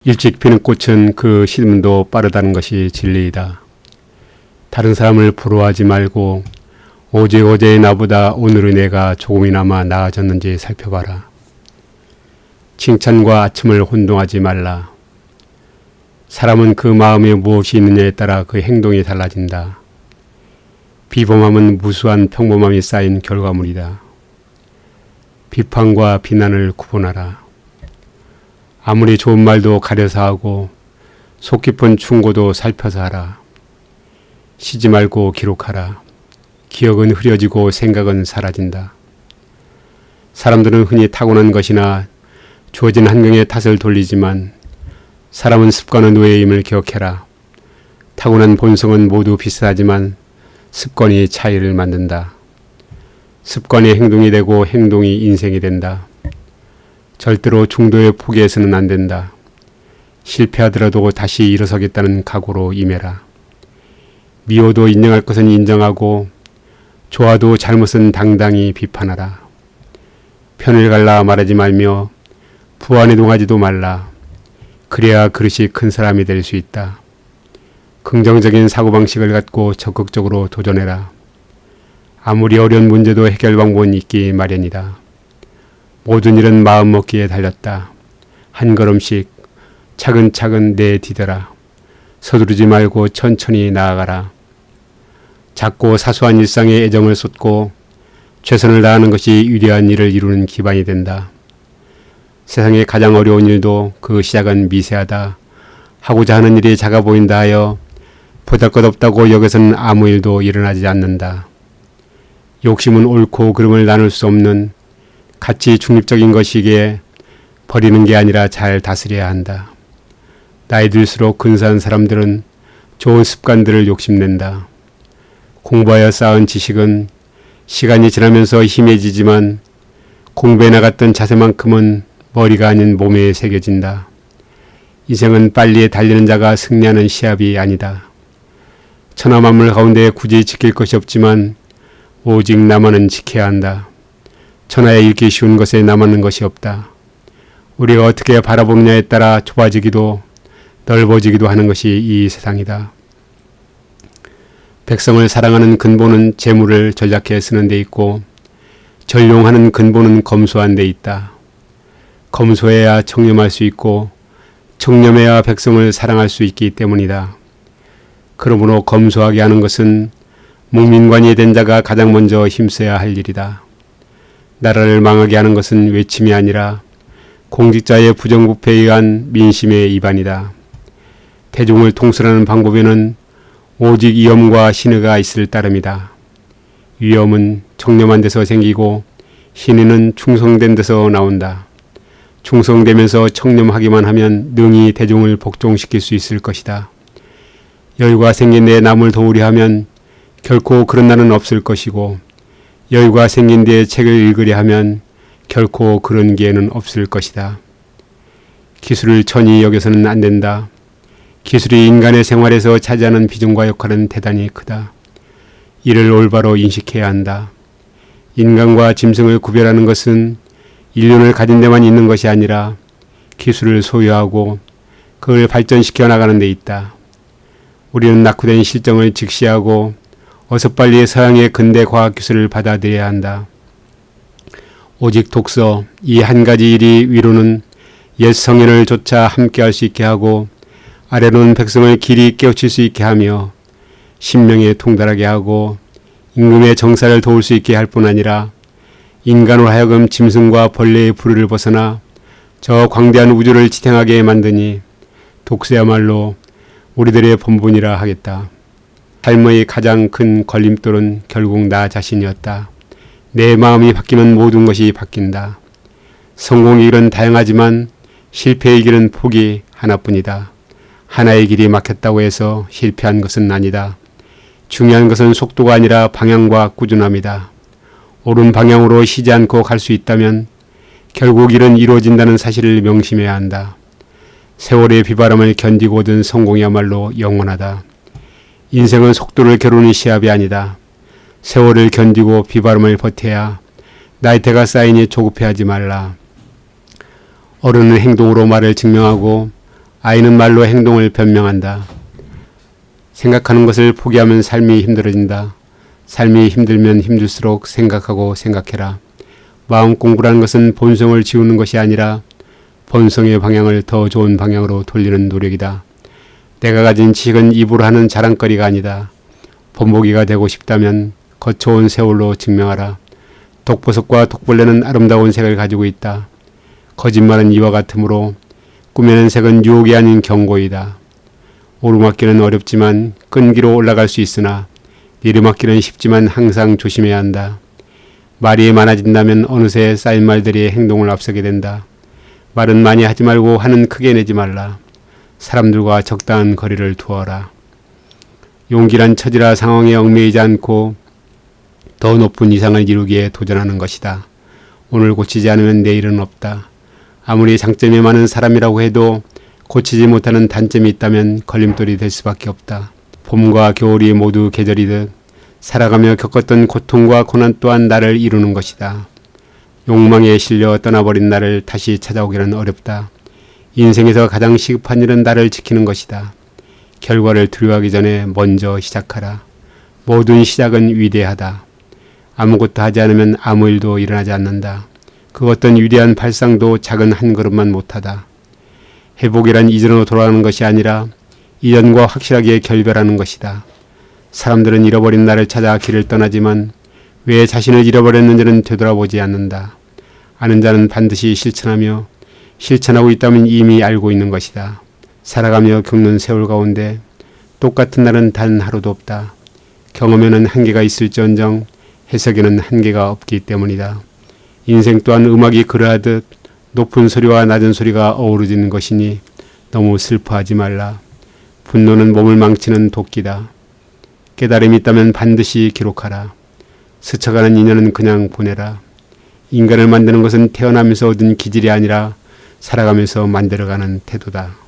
일찍 피는 꽃은 그 시름도 빠르다는 것이 진리이다. 다른 사람을 부러워하지 말고 오직 어제의 나보다 오늘의 내가 조금이나마 나아졌는지 살펴봐라. 칭찬과 아첨을 혼동하지 말라. 사람은 그 마음에 무엇이 있느냐에 따라 그 행동이 달라진다. 비범함은 무수한 평범함이 쌓인 결과물이다. 비판과 비난을 구분하라. 아무리 좋은 말도 가려서 하고 속 깊은 충고도 살펴서 하라. 쉬지 말고 기록하라. 기억은 흐려지고 생각은 사라진다. 사람들은 흔히 타고난 것이나 주어진 환경에 탓을 돌리지만 사람은 습관의 노예임을 기억해라. 타고난 본성은 모두 비슷하지만 습관이 차이를 만든다. 습관이 행동이 되고 행동이 인생이 된다. 절대로 중도에 포기해서는 안 된다. 실패하더라도 다시 일어서겠다는 각오로 임해라. 미워도 인정할 것은 인정하고 좋아도 잘못은 당당히 비판하라. 편을 갈라 말하지 말며 부안해동하지도 말라. 그래야 그릇이 큰 사람이 될 수 있다. 긍정적인 사고방식을 갖고 적극적으로 도전해라. 아무리 어려운 문제도 해결 방법은 있기 마련이다. 모든 일은 마음먹기에 달렸다. 한 걸음씩 차근차근 내디뎌라. 서두르지 말고 천천히 나아가라. 작고 사소한 일상에 애정을 쏟고 최선을 다하는 것이 위대한 일을 이루는 기반이 된다. 세상의 가장 어려운 일도 그 시작은 미세하다. 하고자 하는 일이 작아 보인다 하여 보잘것없다고 여기서는 아무 일도 일어나지 않는다. 욕심은 옳고 그름을 나눌 수 없는 가치 중립적인 것이기에 버리는 게 아니라 잘 다스려야 한다. 나이 들수록 근사한 사람들은 좋은 습관들을 욕심낸다. 공부하여 쌓은 지식은 시간이 지나면서 희미해지지만 공부해 나갔던 자세만큼은 머리가 아닌 몸에 새겨진다. 인생은 빨리 달리는 자가 승리하는 시합이 아니다. 천하만물 가운데 굳이 지킬 것이 없지만 오직 나만은 지켜야 한다. 천하에 읽기 쉬운 것에 남아는 것이 없다. 우리가 어떻게 바라보느냐에 따라 좁아지기도 넓어지기도 하는 것이 이 세상이다. 백성을 사랑하는 근본은 재물을 전략해 쓰는 데 있고 전용하는 근본은 검소한 데 있다. 검소해야 청렴할 수 있고 청렴해야 백성을 사랑할 수 있기 때문이다. 그러므로 검소하게 하는 것은 묵민관이 된 자가 가장 먼저 힘써야 할 일이다. 나라를 망하게 하는 것은 외침이 아니라 공직자의 부정부패에 의한 민심의 위반이다. 대중을 통솔하는 방법에는 오직 위엄과 신의가 있을 따름이다. 위엄은 청렴한 데서 생기고 신의는 충성된 데서 나온다. 충성되면서 청렴하기만 하면 능히 대중을 복종시킬 수 있을 것이다. 여유가 생긴 데에 남을 도우려 하면 결코 그런 날은 없을 것이고 여유가 생긴 데에 책을 읽으려 하면 결코 그런 기회는 없을 것이다. 기술을 천히 여겨서는 안 된다. 기술이 인간의 생활에서 차지하는 비중과 역할은 대단히 크다. 이를 올바로 인식해야 한다. 인간과 짐승을 구별하는 것은 인륜을 가진 데만 있는 것이 아니라 기술을 소유하고 그걸 발전시켜 나가는 데 있다. 우리는 낙후된 실정을 직시하고 어서 빨리 서양의 근대 과학기술을 받아들여야 한다. 오직 독서, 이 한 가지 일이 위로는 옛 성인을 조차 함께할 수 있게 하고 아래로는 백성을 길이 깨우칠 수 있게 하며 신명에 통달하게 하고 임금의 정사를 도울 수 있게 할 뿐 아니라 인간으로 하여금 짐승과 벌레의 부류를 벗어나 저 광대한 우주를 지탱하게 만드니 독서야말로 우리들의 본분이라 하겠다. 삶의 가장 큰 걸림돌은 결국 나 자신이었다. 내 마음이 바뀌면 모든 것이 바뀐다. 성공의 길은 다양하지만 실패의 길은 포기 하나뿐이다. 하나의 길이 막혔다고 해서 실패한 것은 아니다. 중요한 것은 속도가 아니라 방향과 꾸준함이다. 옳은 방향으로 쉬지 않고 갈 수 있다면 결국 일은 이루어진다는 사실을 명심해야 한다. 세월의 비바람을 견디고 얻은 성공이야말로 영원하다. 인생은 속도를 겨루는 시합이 아니다. 세월을 견디고 비바람을 버텨야 나이테가 쌓이니 조급해하지 말라. 어른은 행동으로 말을 증명하고 아이는 말로 행동을 변명한다. 생각하는 것을 포기하면 삶이 힘들어진다. 삶이 힘들면 힘들수록 생각하고 생각해라. 마음 공부라는 것은 본성을 지우는 것이 아니라 본성의 방향을 더 좋은 방향으로 돌리는 노력이다. 내가 가진 지식은 입으로 하는 자랑거리가 아니다. 본보기가 되고 싶다면 거쳐온 세월로 증명하라. 독보석과 독벌레는 아름다운 색을 가지고 있다. 거짓말은 이와 같으므로 꾸며낸 색은 유혹이 아닌 경고이다. 오르막길은 어렵지만 끈기로 올라갈 수 있으나 내리막길은 쉽지만 항상 조심해야 한다. 말이 많아진다면 어느새 쌓인 말들이 행동을 앞서게 된다. 말은 많이 하지 말고 화는 크게 내지 말라. 사람들과 적당한 거리를 두어라. 용기란 처지라 상황에 얽매이지 않고 더 높은 이상을 이루기에 도전하는 것이다. 오늘 고치지 않으면 내일은 없다. 아무리 장점이 많은 사람이라고 해도 고치지 못하는 단점이 있다면 걸림돌이 될 수밖에 없다. 봄과 겨울이 모두 계절이듯 살아가며 겪었던 고통과 고난 또한 나를 이루는 것이다. 욕망에 실려 떠나버린 나를 다시 찾아오기는 어렵다. 인생에서 가장 시급한 일은 나를 지키는 것이다. 결과를 두려워하기 전에 먼저 시작하라. 모든 시작은 위대하다. 아무것도 하지 않으면 아무 일도 일어나지 않는다. 그 어떤 위대한 발상도 작은 한 걸음만 못하다. 회복이란 이전으로 돌아가는 것이 아니라 이전과 확실하게 결별하는 것이다. 사람들은 잃어버린 나를 찾아 길을 떠나지만 왜 자신을 잃어버렸는지는 되돌아보지 않는다. 아는 자는 반드시 실천하며 실천하고 있다면 이미 알고 있는 것이다. 살아가며 겪는 세월 가운데 똑같은 날은 단 하루도 없다. 경험에는 한계가 있을지언정 해석에는 한계가 없기 때문이다. 인생 또한 음악이 그러하듯 높은 소리와 낮은 소리가 어우러지는 것이니 너무 슬퍼하지 말라. 분노는 몸을 망치는 도끼다. 깨달음이 있다면 반드시 기록하라. 스쳐가는 인연은 그냥 보내라. 인간을 만드는 것은 태어나면서 얻은 기질이 아니라 살아가면서 만들어가는 태도다.